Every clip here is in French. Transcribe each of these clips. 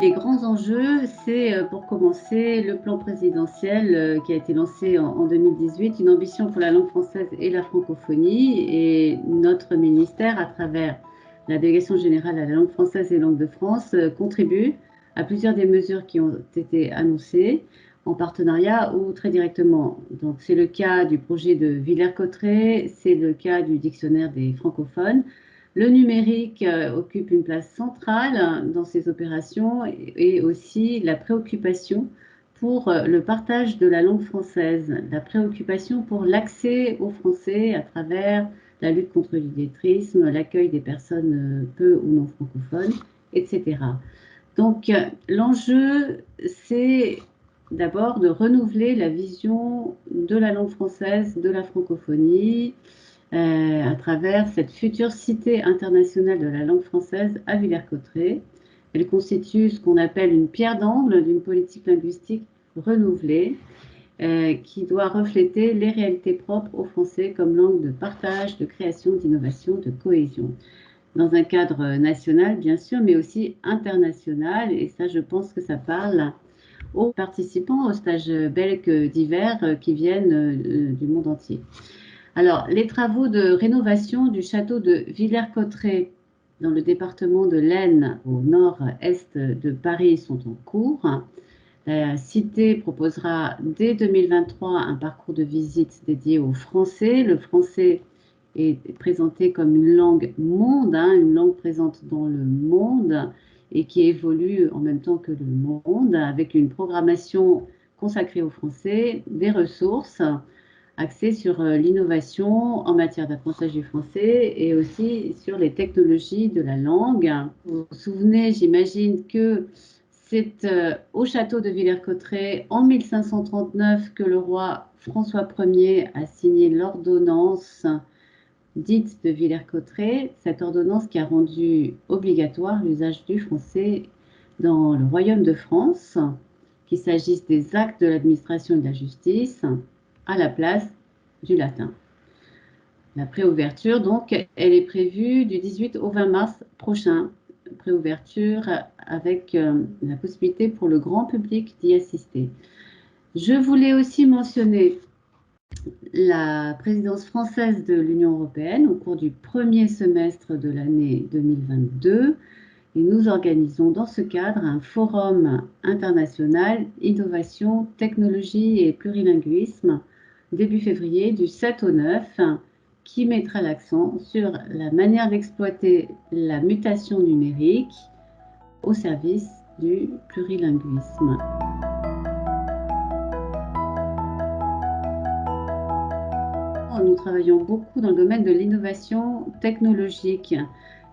des grands enjeux, c'est pour commencer le plan présidentiel qui a été lancé en 2018, une ambition pour la langue française et la francophonie. Et notre ministère, à travers la délégation générale à la langue française et langue de France, contribue à plusieurs des mesures qui ont été annoncées en partenariat ou très directement. Donc c'est le cas du projet de Villers-Cotterêts, c'est le cas du dictionnaire des francophones. Le numérique occupe une place centrale dans ces opérations et aussi la préoccupation pour le partage de la langue française, la préoccupation pour l'accès au français à travers la lutte contre l'illettrisme, l'accueil des personnes peu ou non francophones, etc. Donc l'enjeu, c'est d'abord de renouveler la vision de la langue française, de la francophonie, à travers cette future cité internationale de la langue française à Villers-Cotterêts. Elle constitue ce qu'on appelle une pierre d'angle d'une politique linguistique renouvelée qui doit refléter les réalités propres au français comme langue de partage, de création, d'innovation, de cohésion. Dans un cadre national, bien sûr, mais aussi international. Et ça, je pense que ça parle aux participants au stage belge d'hiver qui viennent du monde entier. Alors, les travaux de rénovation du château de Villers-Cotterêts dans le département de l'Aisne, au nord-est de Paris, sont en cours. La cité proposera dès 2023 un parcours de visite dédié au français. Le français est présenté comme une langue monde, une langue présente dans le monde et qui évolue en même temps que le monde, avec une programmation consacrée au français, des ressources axé sur l'innovation en matière d'apprentissage du français et aussi sur les technologies de la langue. Vous vous souvenez, j'imagine que c'est au château de Villers-Cotterêts en 1539 que le roi François Ier a signé l'ordonnance dite de Villers-Cotterêts, cette ordonnance qui a rendu obligatoire l'usage du français dans le royaume de France, qu'il s'agisse des actes de l'administration et de la justice, à la place du latin. La préouverture, donc, elle est prévue du 18 au 20 mars prochain. Préouverture avec la possibilité pour le grand public d'y assister. Je voulais aussi mentionner la présidence française de l'Union européenne au cours du premier semestre de l'année 2022. Et nous organisons dans ce cadre un forum international innovation, technologie et plurilinguisme début février du 7 au 9 qui mettra l'accent sur la manière d'exploiter la mutation numérique au service du plurilinguisme. Nous travaillons beaucoup dans le domaine de l'innovation technologique.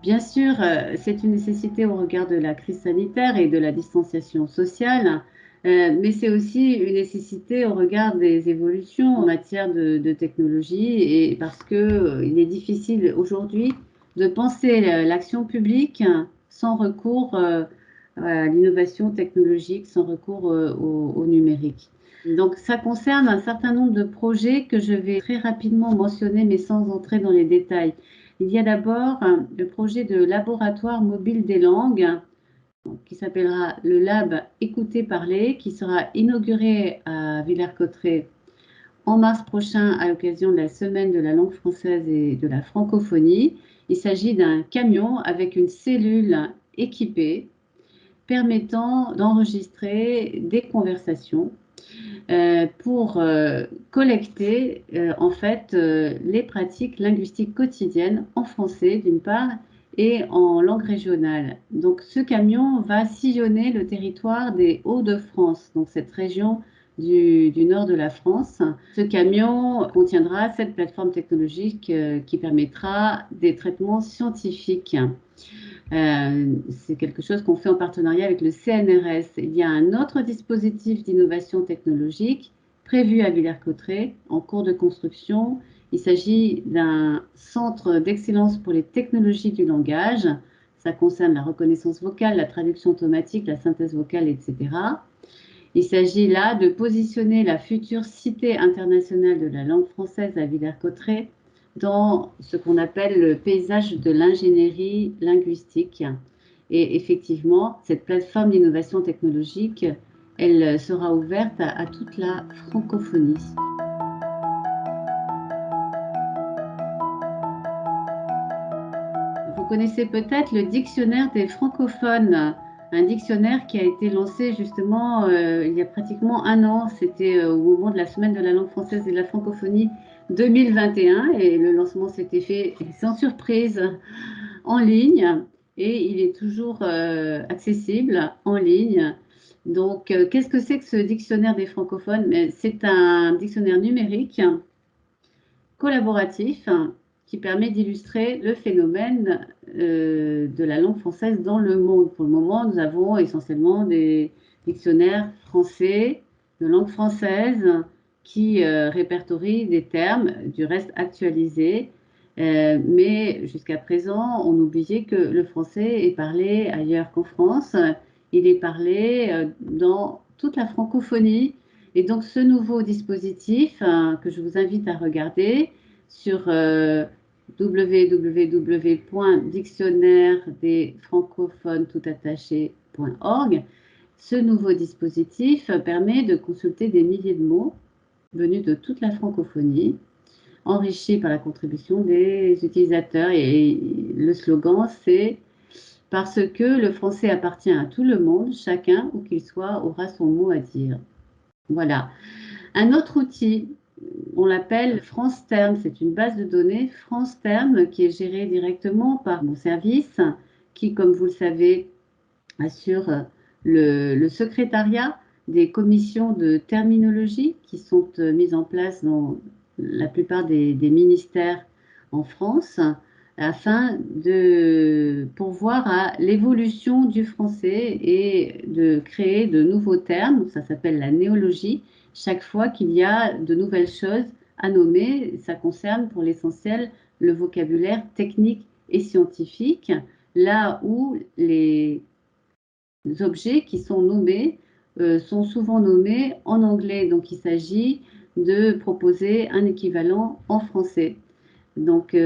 Bien sûr, c'est une nécessité au regard de la crise sanitaire et de la distanciation sociale, mais c'est aussi une nécessité au regard des évolutions en matière de technologie et parce qu'il est difficile aujourd'hui de penser l'action publique sans recours à l'innovation technologique, sans recours au numérique. Donc, ça concerne un certain nombre de projets que je vais très rapidement mentionner, mais sans entrer dans les détails. Il y a d'abord le projet de laboratoire mobile des langues, qui s'appellera le Lab Écouter-Parler, qui sera inauguré à Villers-Cotterêts en mars prochain à l'occasion de la semaine de la langue française et de la francophonie. Il s'agit d'un camion avec une cellule équipée permettant d'enregistrer des conversations pour collecter en fait les pratiques linguistiques quotidiennes en français d'une part et en langue régionale. Donc ce camion va sillonner le territoire des Hauts-de-France, donc cette région du nord de la France. Ce camion contiendra cette plateforme technologique qui permettra des traitements scientifiques. C'est quelque chose qu'on fait en partenariat avec le CNRS. Il y a un autre dispositif d'innovation technologique prévu à Villers-Cotterêts en cours de construction. Il s'agit d'un centre d'excellence pour les technologies du langage. Ça concerne la reconnaissance vocale, la traduction automatique, la synthèse vocale, etc. Il s'agit là de positionner la future Cité internationale de la langue française à Villers-Cotterêts dans ce qu'on appelle le paysage de l'ingénierie linguistique. Et effectivement, cette plateforme d'innovation technologique, elle sera ouverte à toute la francophonie. Vous connaissez peut-être le dictionnaire des francophones, un dictionnaire qui a été lancé justement il y a pratiquement un an. C'était au moment de la semaine de la langue française et de la francophonie 2021 et le lancement s'était fait sans surprise en ligne et il est toujours accessible en ligne. Donc, qu'est-ce que c'est que ce dictionnaire des francophones? C'est un dictionnaire numérique collaboratif qui permet d'illustrer le phénomène de la langue française dans le monde. Pour le moment, nous avons essentiellement des dictionnaires français de langue française qui répertorient des termes, du reste actualisés. Mais jusqu'à présent, on oubliait que le français est parlé ailleurs qu'en France. Il est parlé dans toute la francophonie. Et donc, ce nouveau dispositif que je vous invite à regarder sur www.dictionnaire-des-francophones-tout-attaché.org, ce nouveau dispositif permet de consulter des milliers de mots venus de toute la francophonie, enrichis par la contribution des utilisateurs. Et le slogan, c'est « Parce que le français appartient à tout le monde, chacun, où qu'il soit, aura son mot à dire ». Voilà. Un autre outil, on l'appelle France Terme. C'est une base de données France Terme qui est gérée directement par mon service qui, comme vous le savez, assure le secrétariat des commissions de terminologie qui sont mises en place dans la plupart des ministères en France afin de pourvoir à l'évolution du français et de créer de nouveaux termes. Ça s'appelle la néologie. Chaque fois qu'il y a de nouvelles choses à nommer, ça concerne pour l'essentiel le vocabulaire technique et scientifique, là où les objets qui sont nommés sont souvent nommés en anglais. Donc, il s'agit de proposer un équivalent en français. Donc,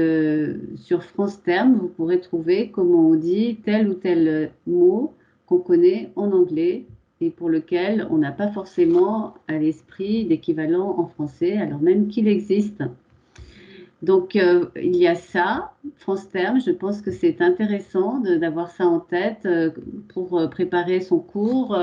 sur France Terme, vous pourrez trouver comment on dit tel ou tel mot qu'on connaît en anglais et pour lequel on n'a pas forcément à l'esprit d'équivalent en français, alors même qu'il existe. Donc, il y a ça, France Terme. Je pense que c'est intéressant d'avoir ça en tête pour préparer son cours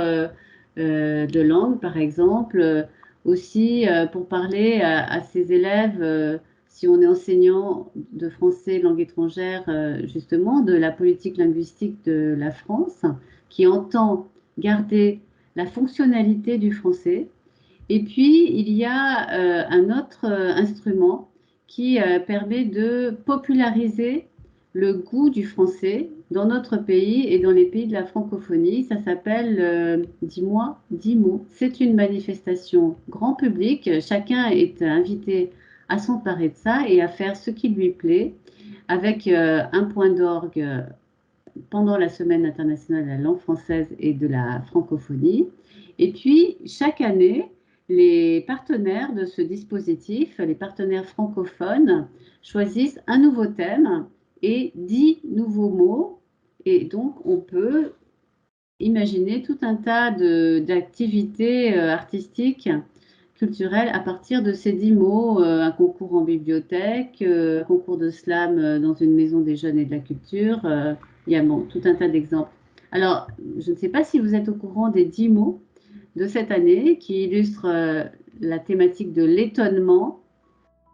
de langue, par exemple. Aussi, pour parler à ses élèves, si on est enseignant de français, langue étrangère, justement, de la politique linguistique de la France, qui entend garder la fonctionnalité du français. Et puis, il y a un autre instrument qui permet de populariser le goût du français dans notre pays et dans les pays de la francophonie. Ça s'appelle Dis-moi, 10 mots. C'est une manifestation grand public. Chacun est invité à s'emparer de ça et à faire ce qui lui plaît avec un point d'orgue pendant la Semaine internationale de la langue française et de la francophonie. Et puis, chaque année, les partenaires de ce dispositif, les partenaires francophones, choisissent un nouveau thème et 10 nouveaux mots. Et donc, on peut imaginer tout un tas d'activités artistiques, culturelles à partir de ces 10 mots. Un concours en bibliothèque, un concours de slam dans une maison des jeunes et de la culture. Il y a tout un tas d'exemples. Alors, je ne sais pas si vous êtes au courant des 10 mots de cette année qui illustre la thématique de l'étonnement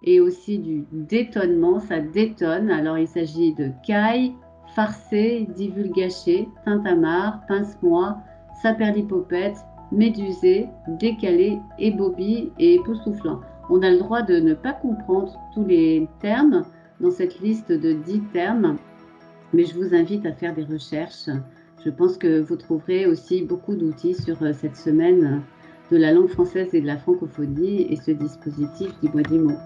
et aussi du détonnement. Ça détonne. Alors, il s'agit de caille, farcé, divulgaché, tintamarre, pince-moi, saperlipopette, médusé, décalé, ébobie et époustouflant. On a le droit de ne pas comprendre tous les termes dans cette liste de 10 termes, mais je vous invite à faire des recherches. Je pense que vous trouverez aussi beaucoup d'outils sur cette semaine de la langue française et de la francophonie et ce dispositif Dis-moi 10 mots.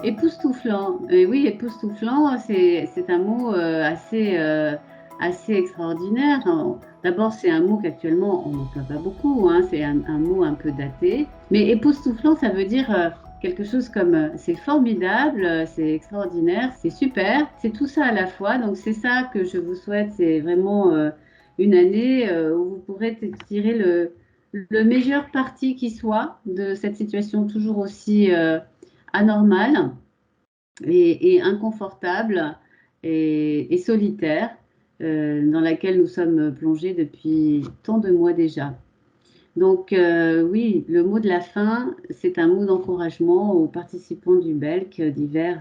Époustouflant. Oui, époustouflant, c'est un mot assez extraordinaire. D'abord, c'est un mot qu'actuellement on n'emploie pas beaucoup, hein, c'est un mot un peu daté. Mais époustouflant, ça veut dire quelque chose comme c'est formidable, c'est extraordinaire, c'est super, c'est tout ça à la fois. Donc c'est ça que je vous souhaite, c'est vraiment une année où vous pourrez tirer le meilleur parti qui soit de cette situation toujours aussi anormale et inconfortable et solitaire dans laquelle nous sommes plongés depuis tant de mois déjà. Donc oui, le mot de la fin, c'est un mot d'encouragement aux participants du BELC d'hiver.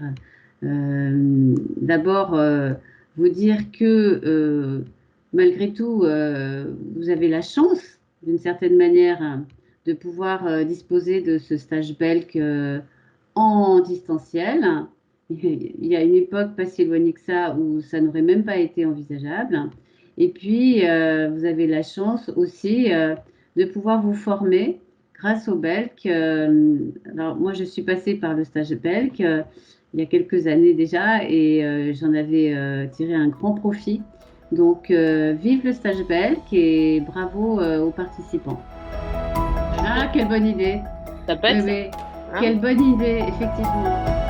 D'abord, vous dire que malgré tout, vous avez la chance, d'une certaine manière, de pouvoir disposer de ce stage BELC en distanciel. Il y a une époque pas si éloignée que ça où ça n'aurait même pas été envisageable. Et puis, vous avez la chance aussi de pouvoir vous former grâce au BELC. Alors, moi, je suis passée par le stage BELC il y a quelques années déjà et j'en avais tiré un grand profit. Donc, vive le stage BELC et bravo aux participants. Ah, quelle bonne idée! Ça peut Oui, être ça. oui, Hein. quelle bonne idée, effectivement.